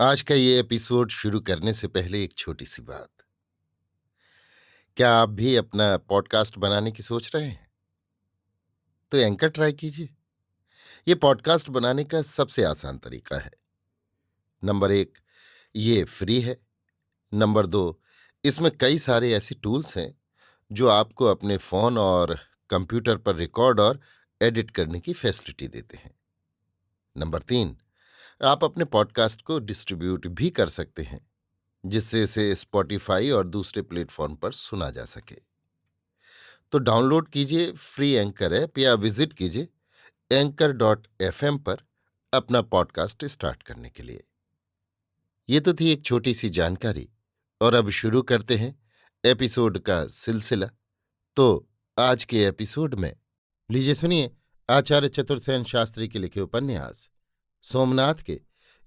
आज का ये एपिसोड शुरू करने से पहले एक छोटी सी बात। क्या आप भी अपना पॉडकास्ट बनाने की सोच रहे हैं? तो एंकर ट्राई कीजिए। ये पॉडकास्ट बनाने का सबसे आसान तरीका है। नंबर 1, ये फ्री है। नंबर 2, इसमें कई सारे ऐसे टूल्स हैं जो आपको अपने फोन और कंप्यूटर पर रिकॉर्ड और एडिट करने की फैसिलिटी देते हैं। नंबर 3, आप अपने पॉडकास्ट को डिस्ट्रीब्यूट भी कर सकते हैं, जिससे इसे स्पॉटिफाई और दूसरे प्लेटफॉर्म पर सुना जा सके। तो डाउनलोड कीजिए फ्री एंकर ऐप या विजिट कीजिए anchor.fm पर अपना पॉडकास्ट स्टार्ट करने के लिए। ये तो थी एक छोटी सी जानकारी, और अब शुरू करते हैं एपिसोड का सिलसिला। तो आज के एपिसोड में लीजिए सुनिए आचार्य चतुर्सेन शास्त्री के लिखे उपन्यास सोमनाथ के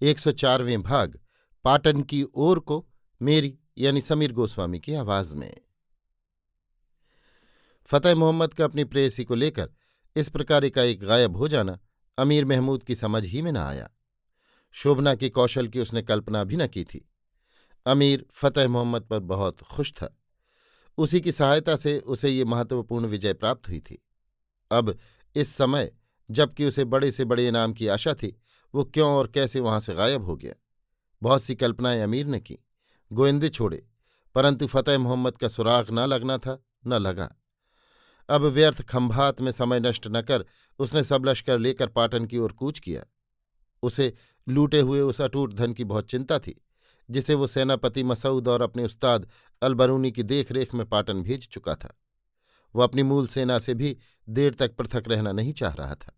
104वें भाग पाटन की ओर को, मेरी यानी समीर गोस्वामी की आवाज में। फतेह मोहम्मद का अपनी प्रेयसी को लेकर इस प्रकार एकाएक गायब हो जाना अमीर महमूद की समझ ही में न आया। शोभना के कौशल की उसने कल्पना भी न की थी। अमीर फतेह मोहम्मद पर बहुत खुश था। उसी की सहायता से उसे ये महत्वपूर्ण विजय प्राप्त हुई थी। अब इस समय जबकि उसे बड़े से बड़े इनाम की आशा थी, वो क्यों और कैसे वहां से गायब हो गया। बहुत सी कल्पनाएं अमीर ने की, गोविंदे छोड़े, परंतु फतेह मोहम्मद का सुराग न लगना था, न लगा। अब व्यर्थ खंभात में समय नष्ट न कर उसने सब लश्कर लेकर पाटन की ओर कूच किया। उसे लूटे हुए उस अटूट धन की बहुत चिंता थी, जिसे वो सेनापति मसूद और अपने उस्ताद अलबरूनी की देखरेख में पाटन भेज चुका था। वह अपनी मूल सेना से भी देर तक पृथक रहना नहीं चाह रहा था।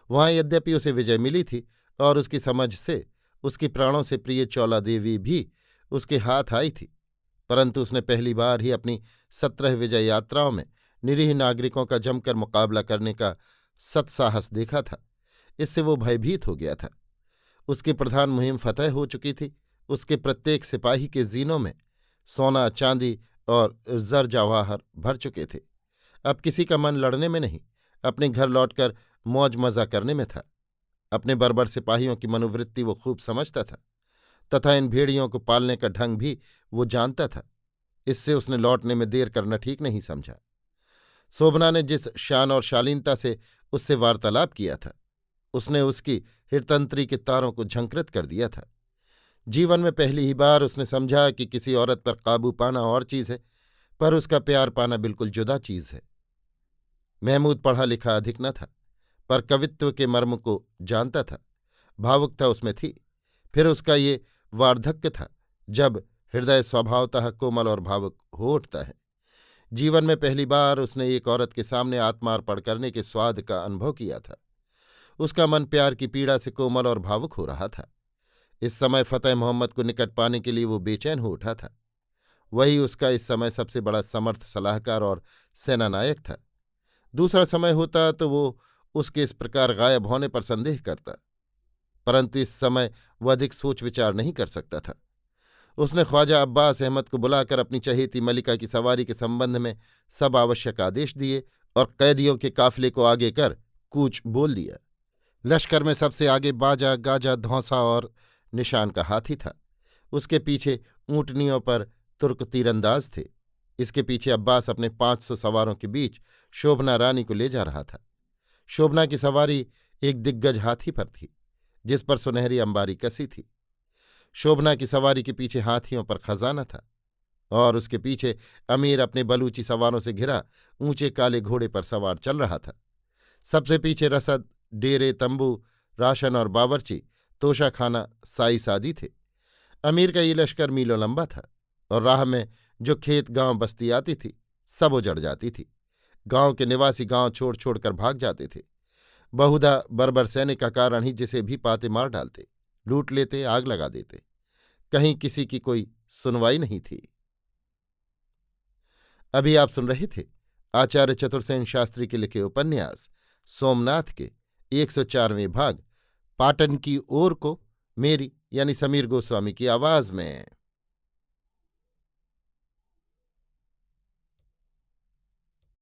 वहां यद्यपि उसे विजय मिली थी और उसकी समझ से उसकी प्राणों से प्रिय चौला देवी भी उसके हाथ आई थी, परंतु उसने पहली बार ही अपनी 17 विजय यात्राओं में निरीह नागरिकों का जमकर मुकाबला करने का सत्साहस देखा था। इससे वो भयभीत हो गया था। उसकी प्रधान मुहिम फतह हो चुकी थी। उसके प्रत्येक सिपाही के जीनों में सोना चांदी और जर जवाहर भर चुके थे। अब किसी का मन लड़ने में नहीं, अपने घर लौटकर मौज मजा करने में था। अपने बर्बर सिपाहियों की मनोवृत्ति वो खूब समझता था, तथा इन भेड़ियों को पालने का ढंग भी वो जानता था। इससे उसने लौटने में देर करना ठीक नहीं समझा। शोभना ने जिस शान और शालीनता से उससे वार्तालाप किया था, उसने उसकी हृतंत्री के तारों को झंकृत कर दिया था। जीवन में पहली ही बार उसने समझा कि किसी औरत पर काबू पाना और चीज है, पर उसका प्यार पाना बिल्कुल जुदा चीज है। महमूद पढ़ा लिखा अधिक न था, पर कवित्व के मर्म को जानता था। भावुकता उसमें थी। फिर उसका ये वार्धक्य था जब हृदय स्वभावतः कोमल और भावुक हो उठता है। जीवन में पहली बार उसने एक औरत के सामने आत्मार्पण करने के स्वाद का अनुभव किया था। उसका मन प्यार की पीड़ा से कोमल और भावुक हो रहा था। इस समय फतेह मोहम्मद को निकट पाने के लिए वो बेचैन हो उठा था। वही उसका इस समय सबसे बड़ा समर्थ सलाहकार और सेनानायक था। दूसरा समय होता तो वो उसके इस प्रकार गायब होने पर संदेह करता, परंतु इस समय वह अधिक सोच विचार नहीं कर सकता था। उसने ख्वाजा अब्बास अहमद को बुलाकर अपनी चहेती मलिका की सवारी के संबंध में सब आवश्यक आदेश दिए और कैदियों के काफिले को आगे कर कूच बोल दिया। लश्कर में सबसे आगे बाजा गाजा धौंसा और निशान का हाथी था। उसके पीछे ऊंटनियों पर तुर्क तीरंदाज थे। इसके पीछे अब्बास अपने 500 सवारों के बीच शोभना रानी को ले जा रहा था। शोभना की सवारी एक दिग्गज हाथी पर थी, जिस पर सुनहरी अंबारी कसी थी। शोभना की सवारी के पीछे हाथियों पर खजाना था, और उसके पीछे अमीर अपने बलूची सवारों से घिरा ऊंचे काले घोड़े पर सवार चल रहा था। सबसे पीछे रसद, डेरे, तंबू, राशन और बावर्ची, तोशाखाना, साई सादी थे। अमीर का ये लश्कर मीलों लंबा था, और राह में जो खेत गांव बस्ती आती थी सब उजड़ जाती थी। गांव के निवासी गांव छोड़ छोड़कर भाग जाते थे। बहुधा बर्बर सैनिक का कारण ही जिसे भी पाते मार डालते, लूट लेते, आग लगा देते। कहीं किसी की कोई सुनवाई नहीं थी। अभी आप सुन रहे थे आचार्य चतुर्सेन शास्त्री के लिखे उपन्यास सोमनाथ के 104वें भाग पाटन की ओर को, मेरी यानी समीर गोस्वामी की आवाज में।